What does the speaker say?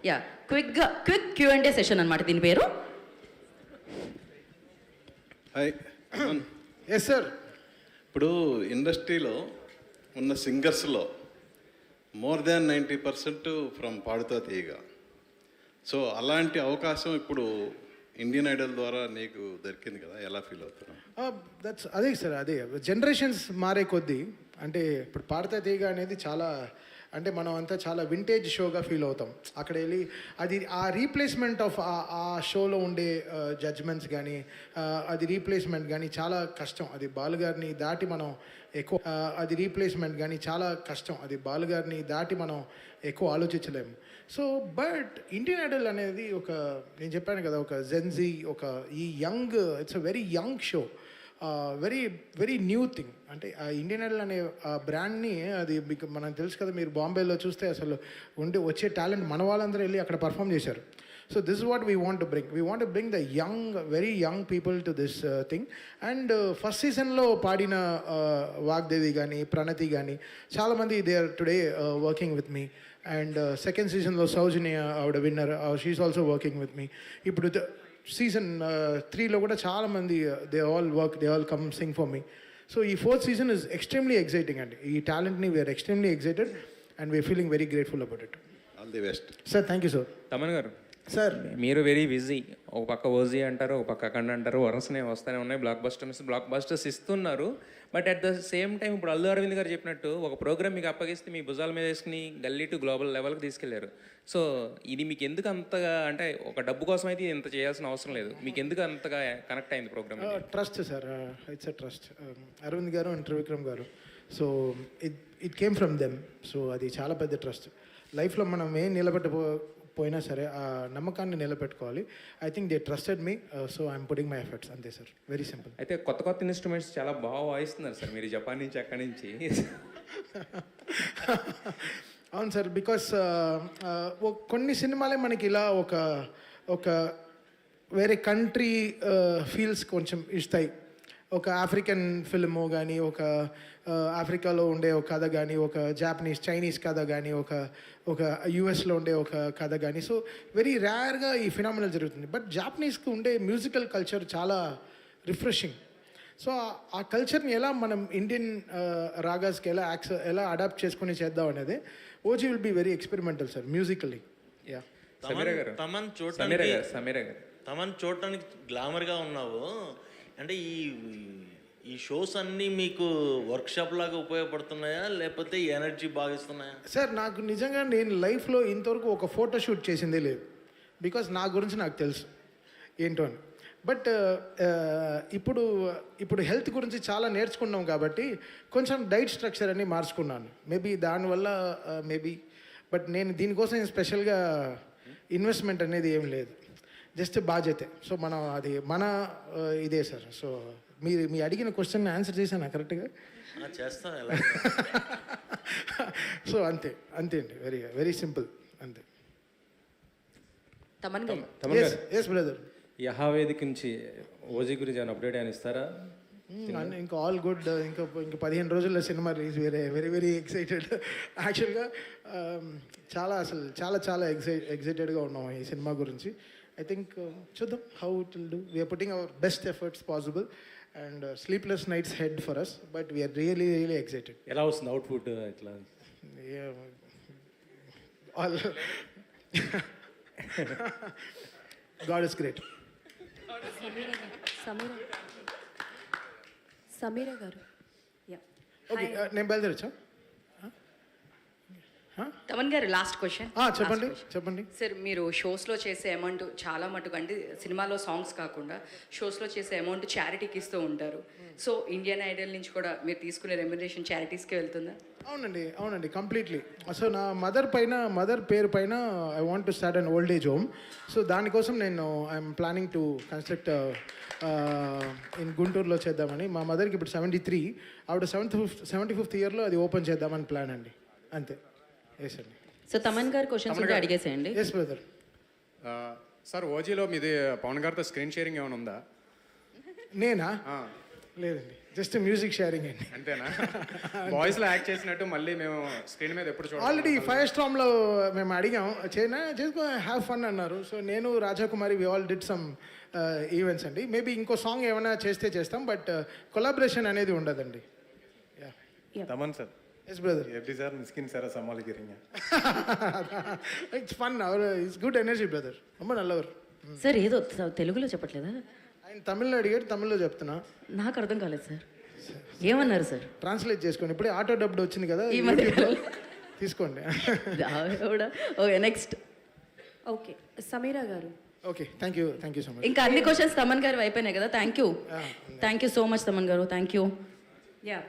Yeah quick Q&A session అనమాట దీని పేరు. హాయ్. Yes sir. ఇప్పుడు ఇండస్ట్రీలో ఉన్న సింగర్స్లో మోర్ దాన్ 90% ఫ్రమ్ పాడుతా తీయగా. సో అలాంటి అవకాశం ఇప్పుడు ఇండియన్ ఐడల్ ద్వారా నీకు దొరికింది కదా, ఎలా ఫీల్ అవుతున్నావు? అదే సార్, అదే జనరేషన్స్ మారే కొద్దీ అంటే ఇప్పుడు పాడతా తీగ అనేది చాలా అంటే మనం అంతా చాలా వింటేజ్ షోగా ఫీల్ అవుతాం. అక్కడ వెళ్ళి అది ఆ రీప్లేస్మెంట్ ఆఫ్ ఆ షోలో ఉండే జడ్జ్మెంట్స్ కానీ అది రీప్లేస్మెంట్ కానీ చాలా కష్టం. అది బాలుగారిని దాటి మనం ఎక్కువ అది రీప్లేస్మెంట్ కానీ చాలా కష్టం. అది బాలుగారిని దాటి మనం ఎక్కువ ఆలోచించలేము. సో బట్ ఇండియన్ ఐడల్ అనేది ఒక నేను చెప్పాను కదా, ఒక జెన్జీ, ఒక ఈ young, it's a very young show, very very new thing. అంటే ఆ ఇండియన్ ఐడల్ అనే ఆ బ్రాండ్ని అది మీకు మనకు తెలుసు కదా, మీరు బాంబేలో చూస్తే అసలు వచ్చే టాలెంట్ మన వాళ్ళందరూ వెళ్ళి అక్కడ పర్ఫామ్ చేశారు. So this is what we want to bring. We want to bring the young, very young people to this thing. And first సీజన్లో పాడిన వాగ్దేవి కానీ ప్రణతి కానీ చాలామంది they are today working with me. And second సీజన్లో సౌజన్య ఆవిడ winner, she is also working with me. ఇప్పుడు season 3లో కూడా చాలామంది they all come sing for me. So ఈ ఫోర్త్ సీజన్ ఇస్ ఎక్స్ట్రీమ్లీ ఎక్సైటింగ్ అండి. ఈ టాలెంట్ని we are extremely excited and we are feeling very grateful about it. All the best sir. Thank you sir. Thaman గారు సార్, మీరు వెరీ బిజీ. ఒక పక్క OG అంటారు, ఒక పక్క అఖండ అంటారు, వరుసనే వస్తూనే ఉన్నాయి, బ్లాక్ బస్టర్స్ ఇస్తున్నారు. But at the same time ఇప్పుడు అల్లు అరవింద్ గారు చెప్పినట్టు ఒక ప్రోగ్రామ్ మీకు అప్పగిస్తే మీ భుజాల మీద వేసుకుని గల్లీ టు గ్లోబల్ లెవెల్కి తీసుకెళ్లారు. సో ఇది మీకు ఎందుకు అంతగా, అంటే ఒక డబ్బు కోసం అయితే ఇంత చేయాల్సిన అవసరం లేదు, మీకు ఎందుకు అంతగా కనెక్ట్ అయింది program? Trust sir, it's a trust. Aravind గారు అండ్ త్రివిక్రమ్ గారు, so it came from them. So అది చాలా పెద్ద ట్రస్ట్. లైఫ్లో మనం ఏం నిలబెట్టపోయినా సరే ఆ నమ్మకాన్ని నిలబెట్టుకోవాలి. I think they trusted me, so I'm putting my efforts. అంతే సార్, వెరీ సింపుల్. అయితే కొత్త ఇన్స్ట్రుమెంట్స్ చాలా బాగా వాయిస్తున్నారు సార్ మీరు, జపాన్ నుంచి అక్కడి నుంచి. అవును సార్, బికాస్ కొన్ని సినిమాలే మనకి ఇలా ఒక వేరే కంట్రీ ఫీల్స్ కొంచెం ఇస్తాయి. ఒక ఆఫ్రికన్ ఫిల్ము కానీ, ఒక ఆఫ్రికాలో ఉండే ఒక కథ కానీ, ఒక చైనీస్ కథ కానీ, ఒక యుఎస్లో ఉండే ఒక కథ కానీ. సో వెరీ రేర్గా ఈ ఫినామినల్ జరుగుతుంది. బట్ జాపనీస్కి ఉండే మ్యూజికల్ కల్చర్ చాలా రిఫ్రెషింగ్. సో ఆ కల్చర్ని ఎలా మనం ఇండియన్ రాగాస్కి ఎలా అడాప్ట్ చేసుకుని చేద్దాం అనేది OG will be very experimental sir musically. Yeah. Thaman చూడటానికి గ్లామర్గా ఉన్నావు. అంటే ఈ షోస్ అన్నీ మీకు వర్క్షాప్ లాగా ఉపయోగపడుతున్నాయా, లేకపోతే ఎనర్జీ బాగా ఇస్తున్నాయా? సార్ నాకు నిజంగా నేను లైఫ్లో ఇంతవరకు ఒక ఫోటో షూట్ చేసిందే లేదు. బికాస్ నా గురించి నాకు తెలుసు ఏంటో అని. బట్ ఇప్పుడు హెల్త్ గురించి చాలా నేర్చుకున్నాం కాబట్టి కొంచెం డైట్ స్ట్రక్చర్ అని మార్చుకున్నాను. మేబీ దానివల్ల బట్ నేను దీనికోసం స్పెషల్గా ఇన్వెస్ట్మెంట్ అనేది ఏం లేదు, జస్ట్ బాధ్యతే. సో మనం అది మన ఇదే సార్. సో మీ అడిగిన క్వశ్చన్ ఆన్సర్ చేశాను కరెక్ట్గా? చేస్తాం. సో అంతే అండి, వెరీ వెరీ సింపుల్, అంతే. తమన్ గారు. Yes brother. యహావేదిక నుంచి ఓజీ గురించి ఏమైనా అప్డేట్ అని ఇస్తారా? ఇంకా ఆల్ గుడ్. ఇంకా 15 రోజుల్లో cinema release. Very very excited. యాక్చువల్గా చాలా ఎక్సైటెడ్గా ఉన్నాం ఈ సినిమా గురించి. I think చూద్దాం how it will do. We are putting our best efforts possible and sleepless nights ahead for us, but we are really excited. ఎలా వస్తుంది అవుట్పుట్ ఇట్లా? All God is great. Sameera గారు. ఓకే, నేను బయలుదేరచ్చా? తమన్ గారు, last question. చెప్పండి sir, మీరు షోస్లో చేసే amount చాలా మటుకు, అంటే సినిమాలో సాంగ్స్ కాకుండా షోస్లో చేసే అమౌంట్ చారిటీకి ఇస్తూ ఉంటారు. సో ఇండియన్ ఐడల్ నుంచి కూడా మీరు తీసుకునే రెమ్యునరేషన్ చారిటీస్కే వెళ్తుందా? అవునండి కంప్లీట్లీ. సో నా మదర్ పేరు పైన I want to start an old age home. So దానికోసం నేను I'm planning to construct in గుంటూరులో చేద్దామని. మా మదర్కి ఇప్పుడు 73, ఆవిడ 75th ఇయర్లో అది ఓపెన్ చేద్దామని ప్లాన్ అండి, అంతే. ఎస్ అండి. సో తమన్ గారు క్వశ్చన్స్ ఉంటే అడిగేసేయండి. Yes brother. సార్ ఓజీలో మీది పవన్ గారితో స్క్రీన్ షేరింగ్ ఏమైనా ఉందా? నేనా? లేదండి, జస్ట్ మ్యూజిక్ షేరింగ్ అండి. అంతేనా? బాయ్స్లో యాక్ట్ చేసినట్టు మళ్ళీ మేము స్క్రీన్ మీద ఎప్పుడు చూడాలి? ఆల్రెడీ ఫైర్ స్టామ్లో మేము అడిగాం, చేసుకో హ్యావ్ ఫన్ అన్నారు. సో నేను Rajakumari we all did some events అండి. మేబీ ఇంకో సాంగ్ ఏమైనా చేస్తాం, బట్ కొలాబరేషన్ అనేది ఉండదండి. Thaman sir, yes brother. எப்படி சார் மிஸ்கின் சாரை சமாளிக்கிறீங்க? It's fun, it's good energy brother, ரொம்ப நல்லவர். సార్ ఏదో తెలుగులో చెప్పట్లేదా? ఆయన తమిళ్లో అడిగాడు, తమిళ్లో చెప్తున్నా. నాకు అర్థం కాలేదు సార్. ఏమన్నారు సార్? ట్రాన్స్లేట్ చేసుకోండి, ఇప్పుడే ఆటో డబ్డ్ వచ్చింది కదా, ఈ మధ్య తీసుకోండి. Okay, next. ఓకే, సమీరా గారు. Okay, thank you so much. ఇంకా అన్ని క్వశ్చన్స్ తమన్ గారు అయిపోయినాయి కదా. Thank you so much Thaman గారు, థ్యాంక్ యూ. యా